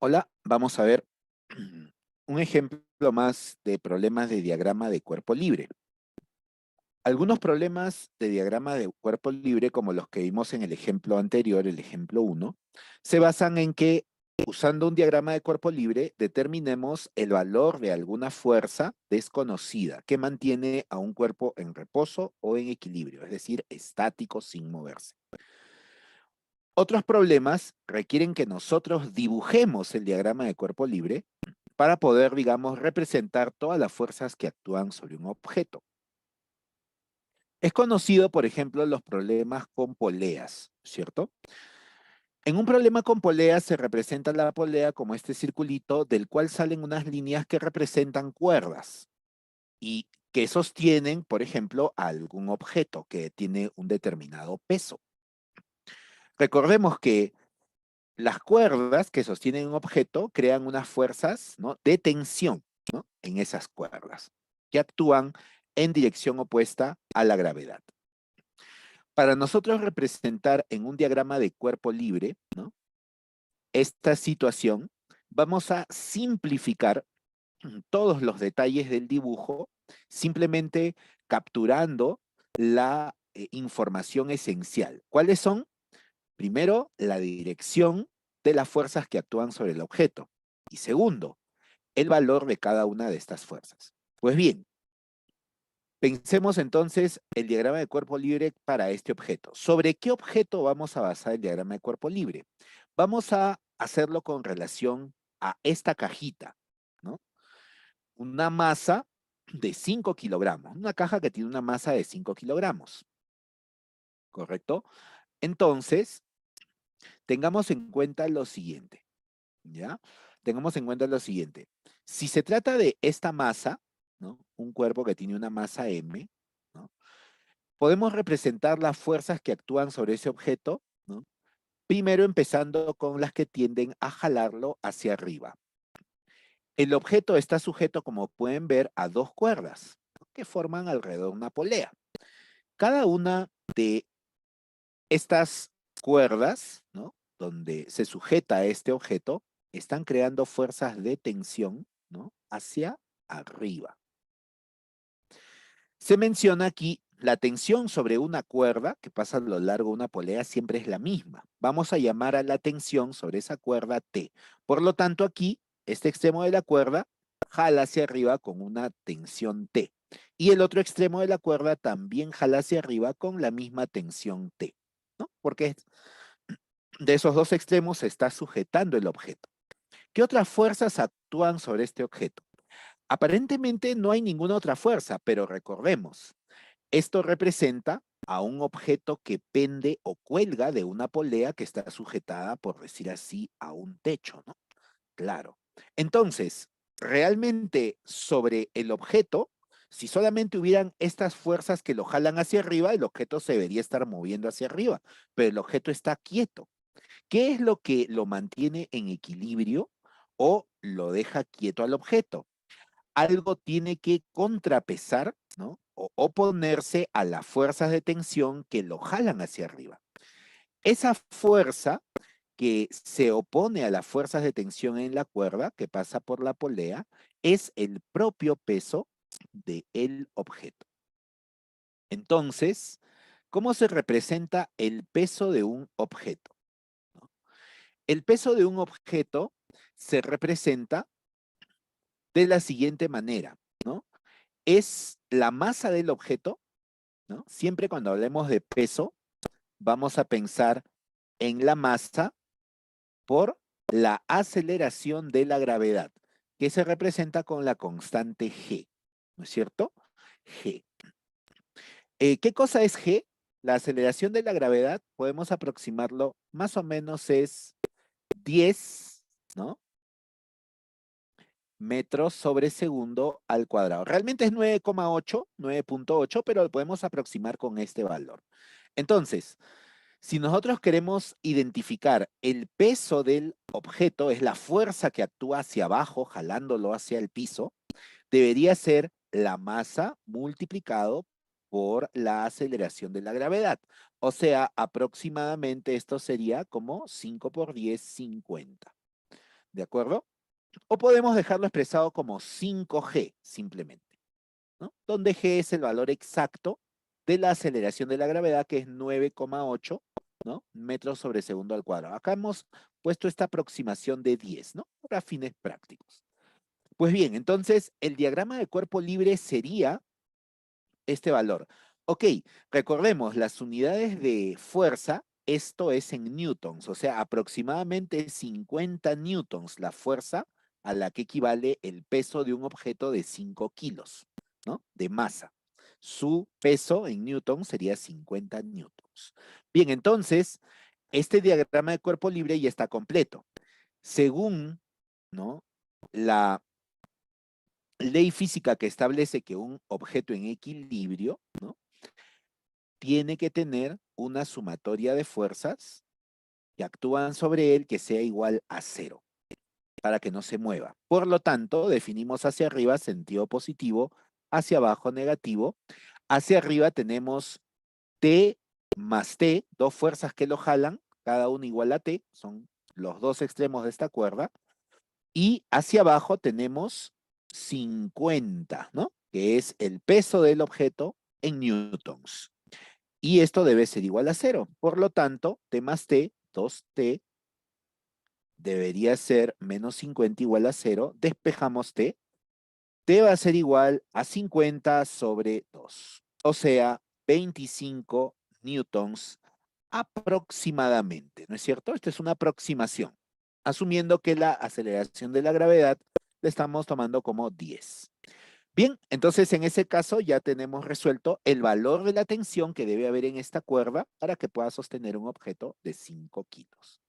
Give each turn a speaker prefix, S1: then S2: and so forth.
S1: Hola, vamos a ver un ejemplo más de problemas de diagrama de cuerpo libre. Algunos problemas de diagrama de cuerpo libre, como los que vimos en el ejemplo anterior, el ejemplo uno, se basan en que usando un diagrama de cuerpo libre determinemos el valor de alguna fuerza desconocida que mantiene a un cuerpo en reposo o en equilibrio, es decir, estático sin moverse. Otros problemas requieren que nosotros dibujemos el diagrama de cuerpo libre para poder, digamos, representar todas las fuerzas que actúan sobre un objeto. Es conocido, por ejemplo, los problemas con poleas, ¿cierto? En un problema con poleas se representa la polea como este circulito del cual salen unas líneas que representan cuerdas y que sostienen, por ejemplo, a algún objeto que tiene un determinado peso. Recordemos que las cuerdas que sostienen un objeto crean unas fuerzas, ¿no?, de tensión, ¿no?, en esas cuerdas, que actúan en dirección opuesta a la gravedad. Para nosotros representar en un diagrama de cuerpo libre, ¿no?, esta situación, vamos a simplificar todos los detalles del dibujo, simplemente capturando la información esencial. ¿Cuáles son? Primero, la dirección de las fuerzas que actúan sobre el objeto. Y segundo, el valor de cada una de estas fuerzas. Pues bien, pensemos entonces el diagrama de cuerpo libre para este objeto. ¿Sobre qué objeto vamos a basar el diagrama de cuerpo libre? Vamos a hacerlo con relación a esta cajita, ¿no? Una masa de 5 kilogramos. Una caja que tiene una masa de 5 kilogramos. ¿Correcto? Entonces, tengamos en cuenta lo siguiente. ¿Ya? Tengamos en cuenta lo siguiente. Si se trata de esta masa, ¿no?, un cuerpo que tiene una masa M, ¿no?, podemos representar las fuerzas que actúan sobre ese objeto, ¿no?, primero empezando con las que tienden a jalarlo hacia arriba. El objeto está sujeto, como pueden ver, a dos cuerdas, ¿no?, que forman alrededor una polea. Cada una de estas cuerdas, ¿no?, donde se sujeta a este objeto, están creando fuerzas de tensión, ¿no?, hacia arriba. Se menciona aquí la tensión sobre una cuerda que pasa a lo largo de una polea siempre es la misma. Vamos a llamar a la tensión sobre esa cuerda T. Por lo tanto, aquí, este extremo de la cuerda jala hacia arriba con una tensión T. Y el otro extremo de la cuerda también jala hacia arriba con la misma tensión T, ¿no? Porque de esos dos extremos se está sujetando el objeto. ¿Qué otras fuerzas actúan sobre este objeto? Aparentemente no hay ninguna otra fuerza, pero recordemos, esto representa a un objeto que pende o cuelga de una polea que está sujetada, por decir así, a un techo, ¿no? Claro. Entonces, realmente sobre el objeto, si solamente hubieran estas fuerzas que lo jalan hacia arriba, el objeto se debería estar moviendo hacia arriba, pero el objeto está quieto. ¿Qué es lo que lo mantiene en equilibrio o lo deja quieto al objeto? Algo tiene que contrapesar, ¿no?, o oponerse a las fuerzas de tensión que lo jalan hacia arriba. Esa fuerza que se opone a las fuerzas de tensión en la cuerda que pasa por la polea es el propio peso del objeto. Entonces, ¿cómo se representa el peso de un objeto? ¿No? El peso de un objeto se representa de la siguiente manera, ¿no? Es la masa del objeto, ¿no? Siempre cuando hablemos de peso, vamos a pensar en la masa por la aceleración de la gravedad, que se representa con la constante g, ¿no es cierto? G. ¿Qué cosa es g? La aceleración de la gravedad, podemos aproximarlo, más o menos es 10, ¿no?, metros sobre segundo al cuadrado. Realmente es 9,8, 9,8, pero lo podemos aproximar con este valor. Entonces, si nosotros queremos identificar el peso del objeto, es la fuerza que actúa hacia abajo, jalándolo hacia el piso, debería ser la masa multiplicado por la aceleración de la gravedad. O sea, aproximadamente esto sería como 5 por 10, 50. ¿de acuerdo? O podemos dejarlo expresado como 5G, simplemente, ¿no? Donde G es el valor exacto de la aceleración de la gravedad, que es 9,8, ¿no? Metros sobre segundo al cuadrado. Acá hemos puesto esta aproximación de 10, ¿no? Para fines prácticos. Pues bien, entonces el diagrama de cuerpo libre sería este valor. Ok, recordemos, las unidades de fuerza, esto es en newtons, o sea, aproximadamente 50 newtons la fuerza a la que equivale el peso de un objeto de 5 kilos, ¿no? De masa. Su peso en newtons sería 50 newtons. Bien, entonces, este diagrama de cuerpo libre ya está completo. Según, ¿no? La ley física que establece que un objeto en equilibrio, ¿no? Tiene que tener una sumatoria de fuerzas que actúan sobre él que sea igual a cero para que no se mueva. Por lo tanto, definimos hacia arriba sentido positivo, hacia abajo negativo. Hacia arriba tenemos T más T, dos fuerzas que lo jalan, cada una igual a T, son los dos extremos de esta cuerda. Y hacia abajo tenemos 50, ¿no? Que es el peso del objeto en newtons. Y esto debe ser igual a cero. Por lo tanto, T más T, 2T, debería ser menos 50 igual a cero. Despejamos T. T va a ser igual a 50 sobre 2. O sea, 25 newtons aproximadamente, ¿no es cierto? Esta es una aproximación, asumiendo que la aceleración de la gravedad la estamos tomando como 10. Bien, entonces en ese caso ya tenemos resuelto el valor de la tensión que debe haber en esta cuerda para que pueda sostener un objeto de 5 kilos.